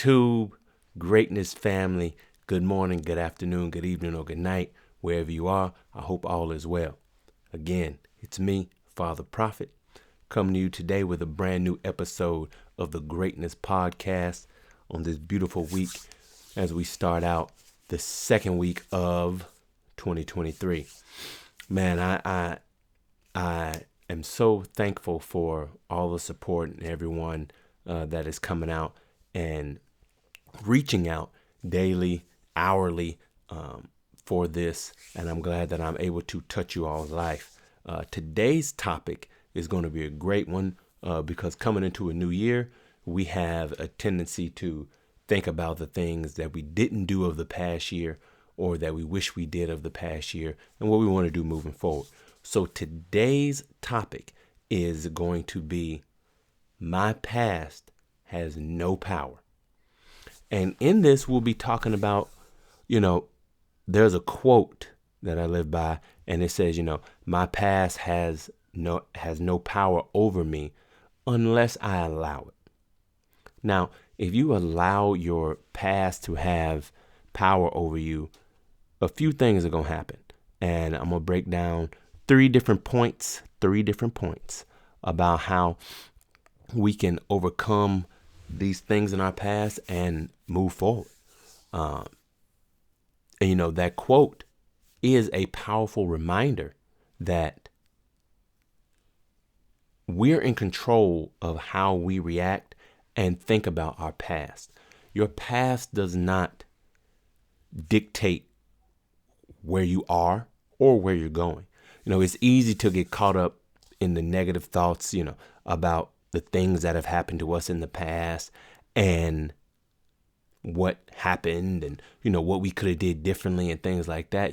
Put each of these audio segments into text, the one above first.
YouTube, Greatness family. Good morning, good afternoon, good evening, or good night, wherever you are. I hope all is well. Again, it's me, Father Prophet, coming to you today with a brand new episode of the Greatness Podcast on this beautiful week as we start out the second week of 2023. Man, I am so thankful for all the support and everyone that is coming out and reaching out daily, hourly for this. And I'm glad that I'm able to touch you all's life. Today's topic is going to be a great one because coming into a new year, we have a tendency to think about the things that we didn't do of the past year or that we wish we did of the past year and what we want to do moving forward. So today's topic is going to be my past has no power. And in this, we'll be talking about, there's a quote that I live by, and it says, my past has no power over me unless I allow it. Now, if you allow your past to have power over you, a few things are going to happen. And I'm going to break down three different points about how we can overcome these things in our past and move forward. That quote is a powerful reminder that we're in control of how we react and think about our past. Your past does not dictate where you are or where you're going. It's easy to get caught up in the negative thoughts, about the things that have happened to us in the past and what happened and, what we could have did differently and things like that.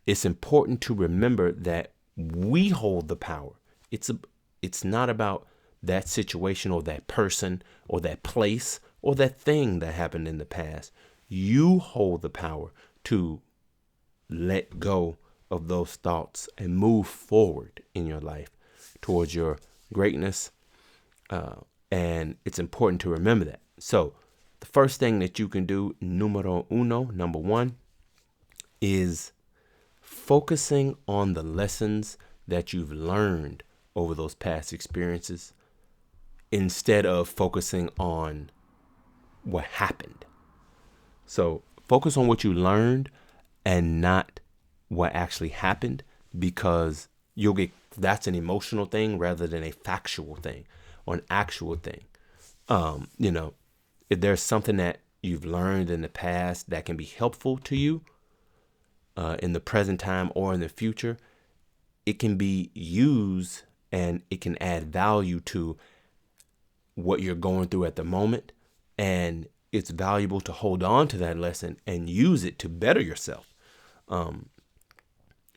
It's important to remember that we hold the power. It's not about that situation or that person or that place or that thing that happened in the past. You hold the power to let go of those thoughts and move forward in your life towards your greatness. And it's important to remember that. So the first thing that you can do, number one, is focusing on the lessons that you've learned over those past experiences instead of focusing on what happened. So focus on what you learned and not what actually happened, because that's an emotional thing rather than a factual thing or an actual thing. If there's something that you've learned in the past that can be helpful to you in the present time or in the future, it can be used and it can add value to what you're going through at the moment. And it's valuable to hold on to that lesson and use it to better yourself.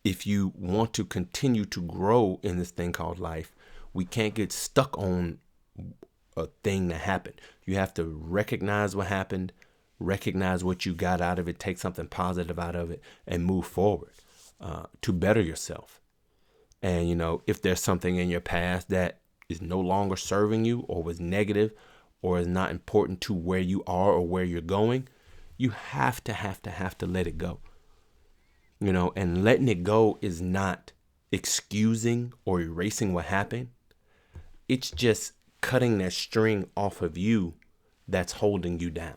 If you want to continue to grow in this thing called life, we can't get stuck on a thing that happened. You have to recognize what happened, recognize what you got out of it, take something positive out of it, and move forward to better yourself. And, if there's something in your past that is no longer serving you or was negative or is not important to where you are or where you're going, you have to let it go. And letting it go is not excusing or erasing what happened. It's just cutting that string off of you that's holding you down.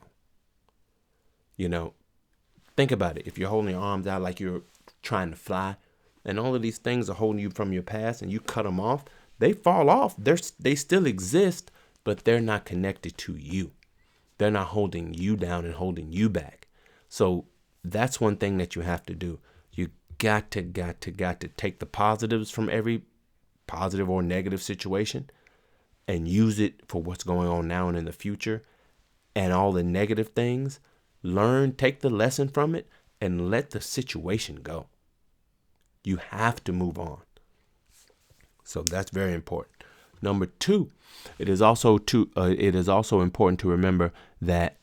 Think about it. If you're holding your arms out like you're trying to fly and all of these things are holding you from your past and you cut them off, they fall off. They still exist, but they're not connected to you. They're not holding you down and holding you back. So that's one thing that you have to do. You got to take the positives from every positive or negative situation and use it for what's going on now and in the future. And all the negative things, take the lesson from it and let the situation go. You have to move on. So that's very important. Number two, it is also important to remember that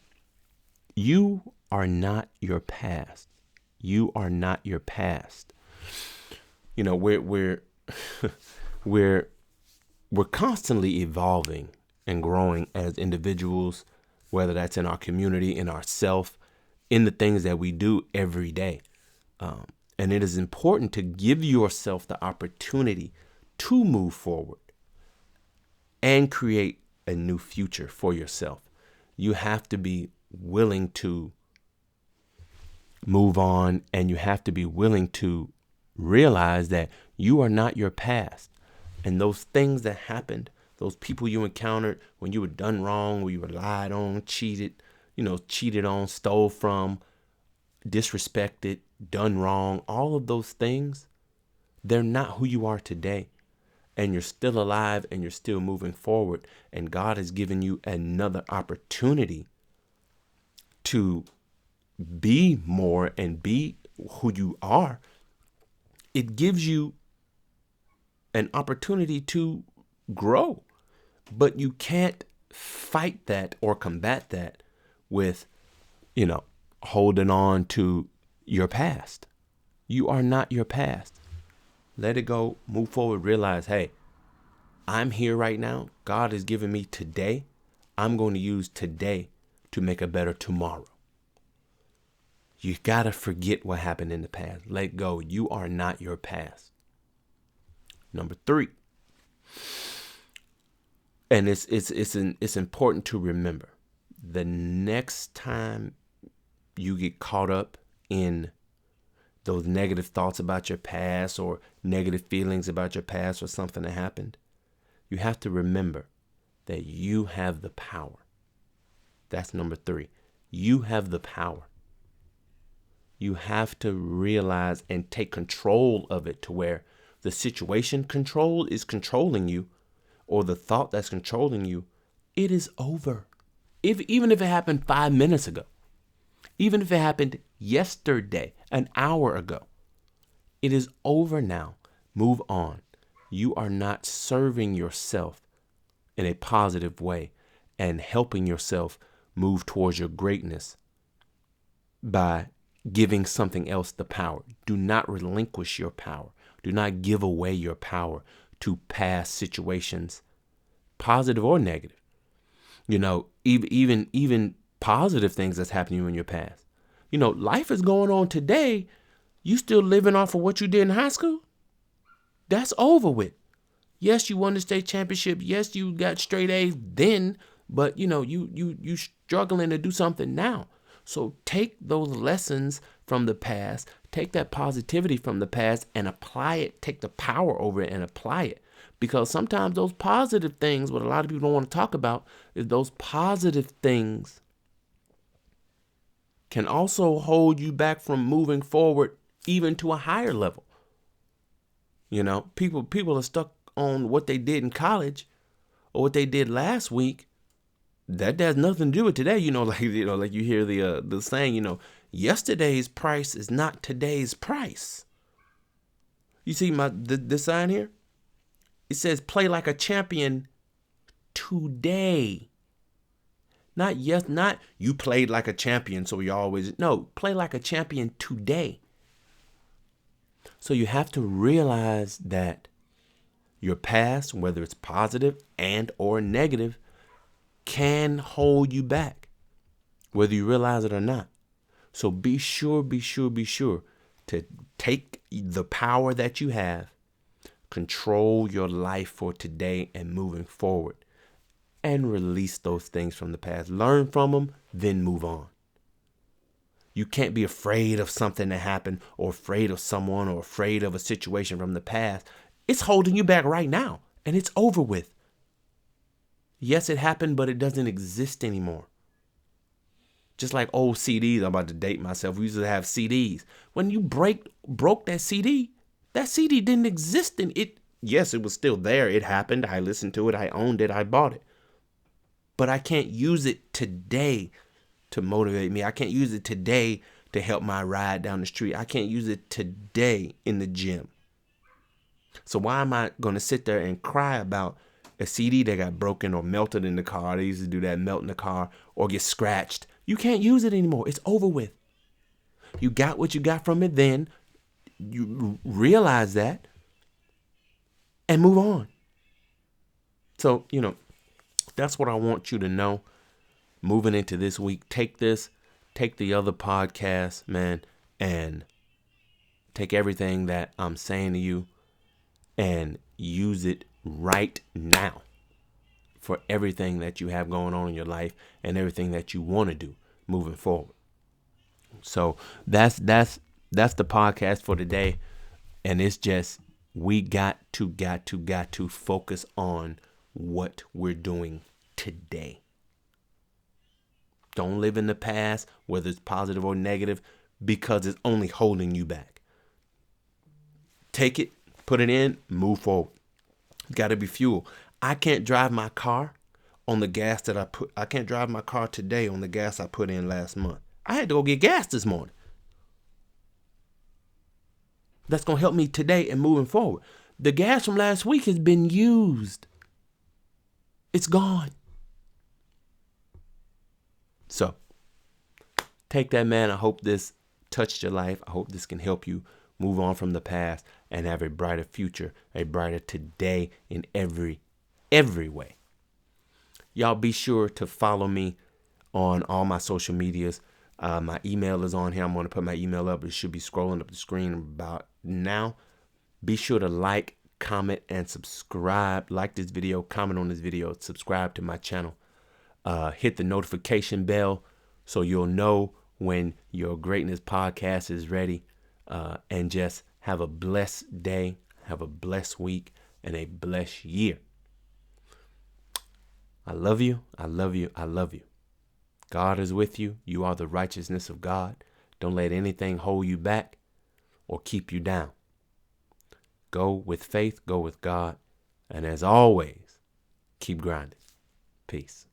you are not your past. You are not your past. We're constantly evolving and growing as individuals, whether that's in our community, in ourself, in the things that we do every day. And it is important to give yourself the opportunity to move forward and create a new future for yourself. You have to be willing to move on, and you have to be willing to realize that you are not your past. And those things that happened, those people you encountered when you were done wrong, when you were lied on, cheated on, stole from, disrespected, done wrong, all of those things, they're not who you are today. And you're still alive and you're still moving forward. And God has given you another opportunity to be more and be who you are. It gives you an opportunity to grow. But you can't fight that or combat that with, holding on to your past. You are not your past. Let it go, move forward, realize, hey, I'm here right now. God has given me today. I'm going to use today to make a better tomorrow. You got to forget what happened in the past. Let go. You are not your past. Number 3. And it's important to remember, the next time you get caught up in those negative thoughts about your past or negative feelings about your past or something that happened, you have to remember that you have the power. That's number 3. You have the power. You have to realize and take control of it to where the situation control is controlling you, or the thought that's controlling you, it is over. Even if it happened 5 minutes ago, even if it happened yesterday, an hour ago, it is over now. Move on. You are not serving yourself in a positive way and helping yourself move towards your greatness by giving something else the power. Do not relinquish your power. Do not give away your power to past situations, positive or negative. Even positive things that's happening to you in your past. Life is going on today. You still living off of what you did in high school? That's over with. Yes, you won the state championship. Yes, you got straight A's then, but you struggling to do something now. So take those lessons from the past, take that positivity from the past and apply it, take the power over it and apply it. Because sometimes those positive things, what a lot of people don't want to talk about, is those positive things can also hold you back from moving forward even to a higher level. People are stuck on what they did in college or what they did last week. That has nothing to do with today. Like you hear the saying, yesterday's price is not today's price. You see the sign here? It says play like a champion today. Not you played like a champion, so you always, no, play like a champion today. So you have to realize that your past, whether it's positive and or negative, can hold you back, whether you realize it or not. So be sure to take the power that you have, control your life for today and moving forward, and release those things from the past. Learn from them, then move on. You can't be afraid of something that happened or afraid of someone or afraid of a situation from the past. It's holding you back right now, and it's over with. Yes, it happened, but it doesn't exist anymore. Just like old CDs, I'm about to date myself. We used to have CDs. When you broke that CD didn't exist in it. Yes, it was still there. It happened. I listened to it. I owned it. I bought it. But I can't use it today to motivate me. I can't use it today to help my ride down the street. I can't use it today in the gym. So why am I going to sit there and cry about a CD that got broken or melted in the car? They used to do that, melt in the car or get scratched. You can't use it anymore. It's over with. You got what you got from it then. You realize that and move on. So, that's what I want you to know. moving into this week, take the other podcast, man, and take everything that I'm saying to you and use it right now for everything that you have going on in your life and everything that you want to do moving forward. So that's the podcast for today. And it's just, we got to focus on what we're doing today. Don't live in the past, whether it's positive or negative, because it's only holding you back. Take it, put it in, move forward. Got to be fuel. I can't drive my car on the gas that I can't drive my car today on the gas I put in last month. I had to go get gas this morning. That's going to help me today and moving forward. The gas from last week has been used. It's gone. So, take that, man. I hope this touched your life. I hope this can help you move on from the past and have a brighter future, a brighter today in every way. Y'all be sure to follow me on all my social medias. My email is on here. I'm going to put my email up. It should be scrolling up the screen about now. Be sure to like, comment, and subscribe. Like this video, comment on this video, subscribe to my channel. Hit the notification bell so you'll know when your Greatness podcast is ready. And just have a blessed day, have a blessed week, and a blessed year. I love you. I love you. I love you. God is with you. You are the righteousness of God. Don't let anything hold you back or keep you down. Go with faith, go with God. And as always, keep grinding. Peace.